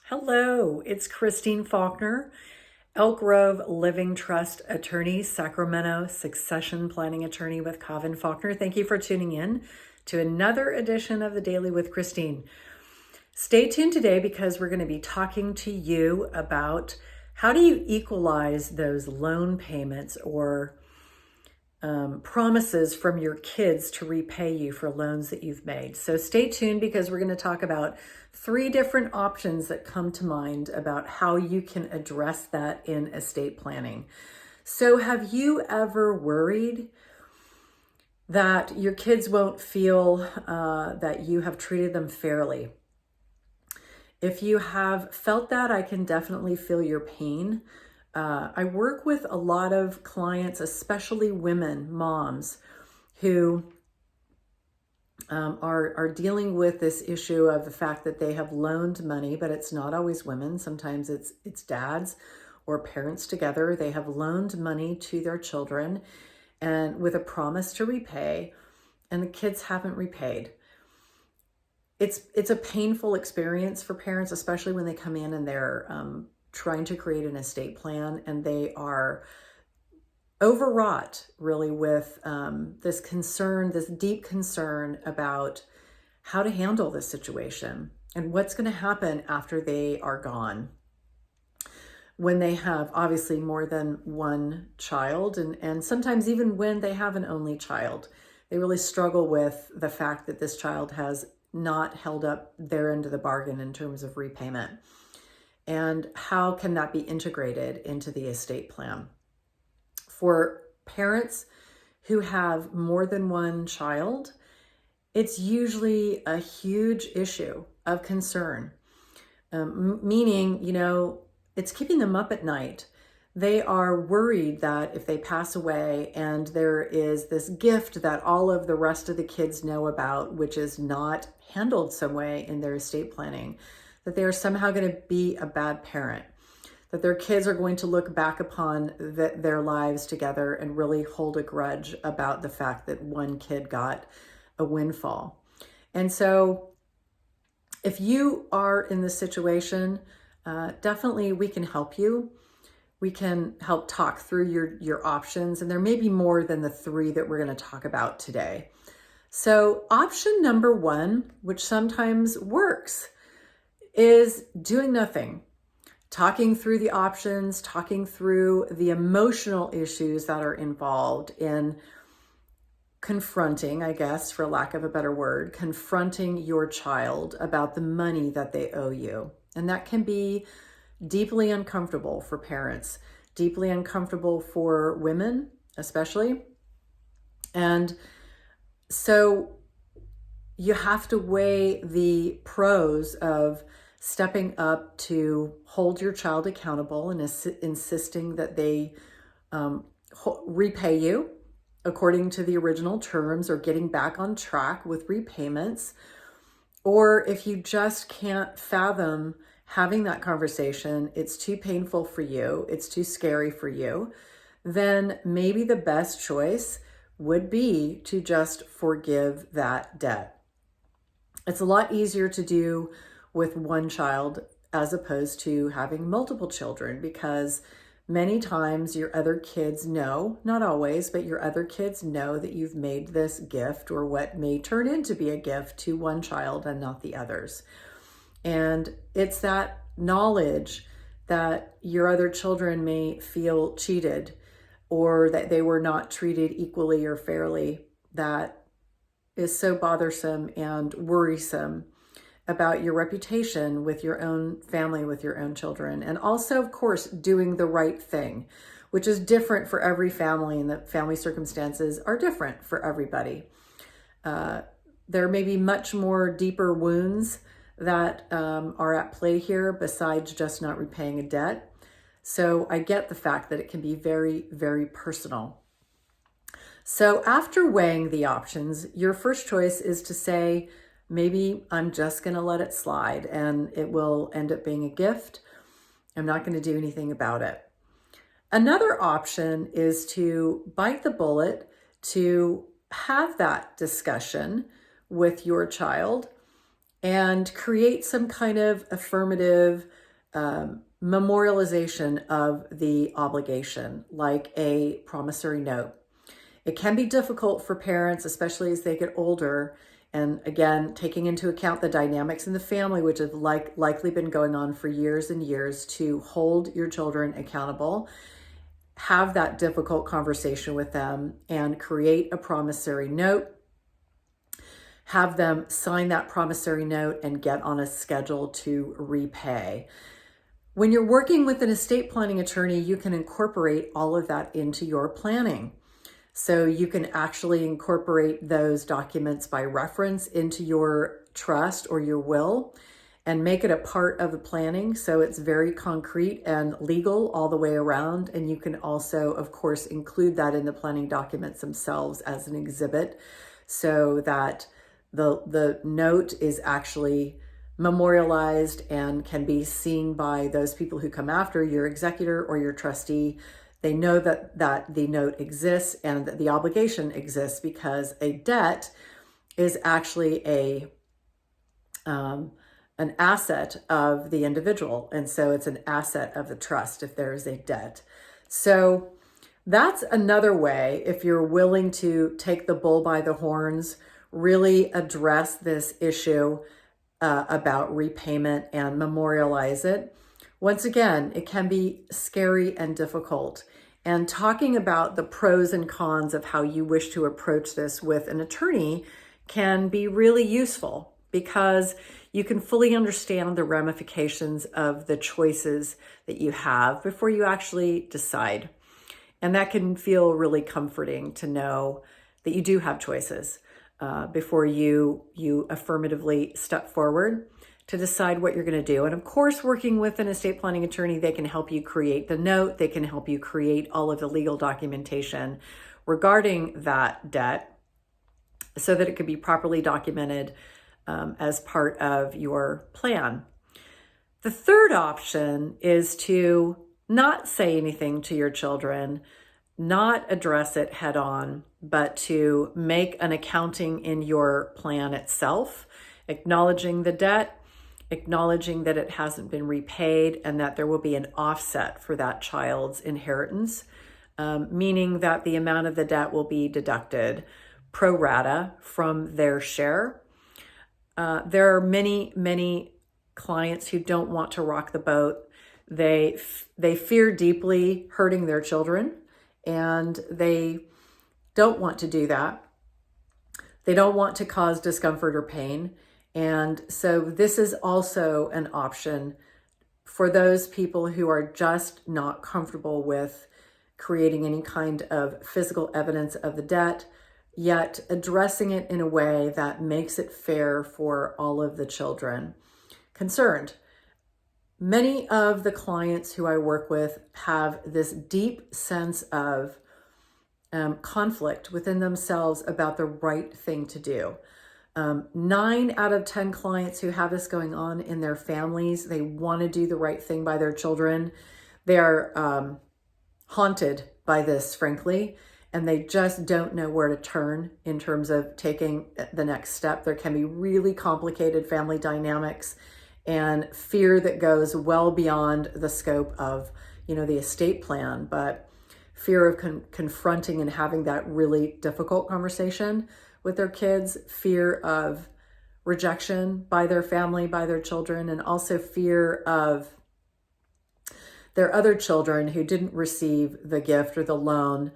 Hello, it's Christine Faulkner, Elk Grove Living Trust attorney, Sacramento succession planning attorney with Cava&Faulkner. Thank you for tuning in to another edition of the Daily with Christine. Stay tuned today because we're going to be talking to you about how do you equalize those loan payments or promises from your kids to repay you for loans that you've made. So stay tuned because we're going to talk about 3 different options that come to mind about how you can address that in estate planning. So have you ever worried that your kids won't feel that you have treated them fairly? If you have felt that, I can definitely feel your pain. I work with a lot of clients, especially women, moms, who are dealing with this issue of the fact that they have loaned money, but it's not always women. Sometimes it's dads or parents together. They have loaned money to their children and with a promise to repay, and the kids haven't repaid. It's a painful experience for parents, especially when they come in and they're trying to create an estate plan and they are overwrought really with this concern, this deep concern about how to handle this situation and what's going to happen after they are gone. When they have obviously more than one child and sometimes even when they have an only child, they really struggle with the fact that this child has not held up their end of the bargain in terms of repayment. And how can that be integrated into the estate plan? For parents who have more than one child, it's usually a huge issue of concern, meaning, it's keeping them up at night. They are worried that if they pass away and there is this gift that all of the rest of the kids know about, which is not handled some way in their estate planning, that they are somehow going to be a bad parent, that their kids are going to look back upon their lives together and really hold a grudge about the fact that one kid got a windfall. And so if you are in this situation, definitely we can help you. We can help talk through your options, and there may be more than the 3 that we're going to talk about today. So option number 1, which sometimes works, is doing nothing, talking through the options, talking through the emotional issues that are involved in confronting, I guess, for lack of a better word, confronting your child about the money that they owe you. And that can be deeply uncomfortable for parents, deeply uncomfortable for women, especially. And so you have to weigh the pros of stepping up to hold your child accountable and insisting that they repay you according to the original terms or getting back on track with repayments. Or if you just can't fathom having that conversation, it's too painful for you, it's too scary for you, then maybe the best choice would be to just forgive that debt. It's a lot easier to do with one child as opposed to having multiple children, because many times your other kids know, not always, but your other kids know that you've made this gift or what may turn into be a gift to one child and not the others. And it's that knowledge that your other children may feel cheated or that they were not treated equally or fairly that is so bothersome and worrisome about your reputation with your own family, with your own children. And also, of course, doing the right thing, which is different for every family, and the family circumstances are different for everybody. There may be much more deeper wounds that are at play here besides just not repaying a debt. So I get the fact that it can be very, very personal. So after weighing the options, your first choice is to say, maybe I'm just going to let it slide and it will end up being a gift. I'm not going to do anything about it. Another option is to bite the bullet, to have that discussion with your child and create some kind of affirmative memorialization of the obligation, like a promissory note. It can be difficult for parents, especially as they get older. And again, taking into account the dynamics in the family, which have likely been going on for years and years, to hold your children accountable, have that difficult conversation with them and create a promissory note. Have them sign that promissory note and get on a schedule to repay. When you're working with an estate planning attorney, you can incorporate all of that into your planning. So you can actually incorporate those documents by reference into your trust or your will and make it a part of the planning. So it's very concrete and legal all the way around. And you can also, of course, include that in the planning documents themselves as an exhibit so that the note is actually memorialized and can be seen by those people who come after, your executor or your trustee. They know that the note exists and that the obligation exists, because a debt is actually an asset of the individual. And so it's an asset of the trust if there is a debt. So that's another way, if you're willing to take the bull by the horns, really address this issue about repayment and memorialize it. Once again, it can be scary and difficult. And talking about the pros and cons of how you wish to approach this with an attorney can be really useful, because you can fully understand the ramifications of the choices that you have before you actually decide. And that can feel really comforting to know that you do have choices before you affirmatively step forward to decide what you're going to do. And of course, working with an estate planning attorney, they can help you create the note. They can help you create all of the legal documentation regarding that debt so that it could be properly documented as part of your plan. The third option is to not say anything to your children, not address it head on, but to make an accounting in your plan itself, acknowledging the debt, acknowledging that it hasn't been repaid, and that there will be an offset for that child's inheritance, meaning that the amount of the debt will be deducted pro rata from their share. There are many clients who don't want to rock the boat. They fear deeply hurting their children, and they don't want to do that. They don't want to cause discomfort or pain. And so this is also an option for those people who are just not comfortable with creating any kind of physical evidence of the debt, yet addressing it in a way that makes it fair for all of the children concerned. Many of the clients who I work with have this deep sense of conflict within themselves about the right thing to do. 9 out of 10 clients who have this going on in their families, they want to do the right thing by their children. They are haunted by this, frankly, and they just don't know where to turn in terms of taking the next step. There can be really complicated family dynamics and fear that goes well beyond the scope of, the estate plan, but fear of confronting and having that really difficult conversation with their kids, fear of rejection by their family, by their children, and also fear of their other children who didn't receive the gift or the loan,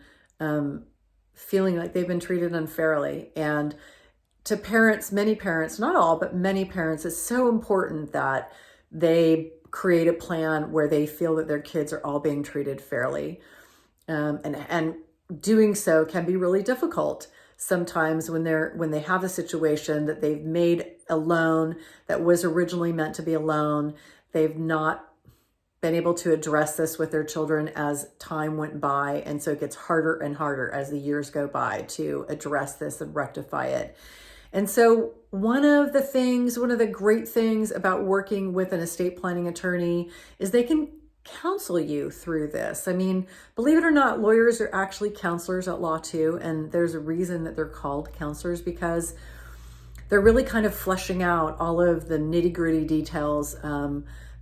feeling like they've been treated unfairly. And to parents, many parents, not all, but many parents, it's so important that they create a plan where they feel that their kids are all being treated fairly. And doing so can be really difficult sometimes when they have a situation that they've made a loan that was originally meant to be a loan. They've not been able to address this with their children as time went by. And so it gets harder and harder as the years go by to address this and rectify it. And so one of the great things about working with an estate planning attorney is they can counsel you through this. I mean, believe it or not, lawyers are actually counselors at law too. And there's a reason that they're called counselors, because they're really kind of fleshing out all of the nitty-gritty details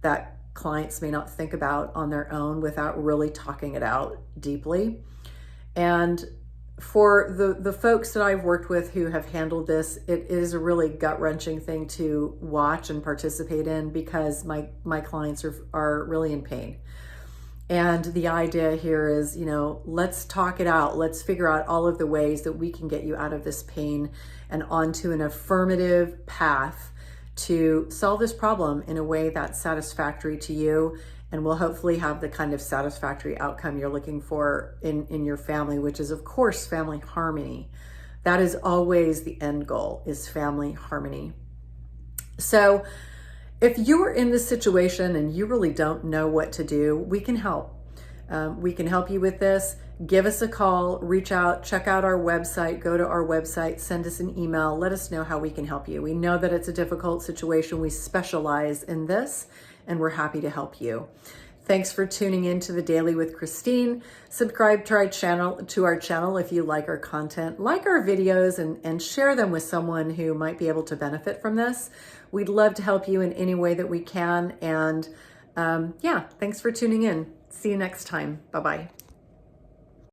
that clients may not think about on their own without really talking it out deeply. And for the folks that I've worked with who have handled this, it is a really gut-wrenching thing to watch and participate in, because my clients are really in pain. And the idea here is, let's talk it out. Let's figure out all of the ways that we can get you out of this pain and onto an affirmative path to solve this problem in a way that's satisfactory to you, and will hopefully have the kind of satisfactory outcome you're looking for in your family, which is, of course, family harmony. That is always the end goal, is family harmony. So if you are in this situation and you really don't know what to do, we can help. We can help you with this. Give us a call, reach out, check out our website, go to our website, send us an email, let us know how we can help you. We know that it's a difficult situation. We specialize in this, and we're happy to help you. Thanks for tuning in to the Daily with Christine. Subscribe to our channel if you like our content, like our videos, and share them with someone who might be able to benefit from this. We'd love to help you in any way that we can. And thanks for tuning in. See you next time. Bye-bye.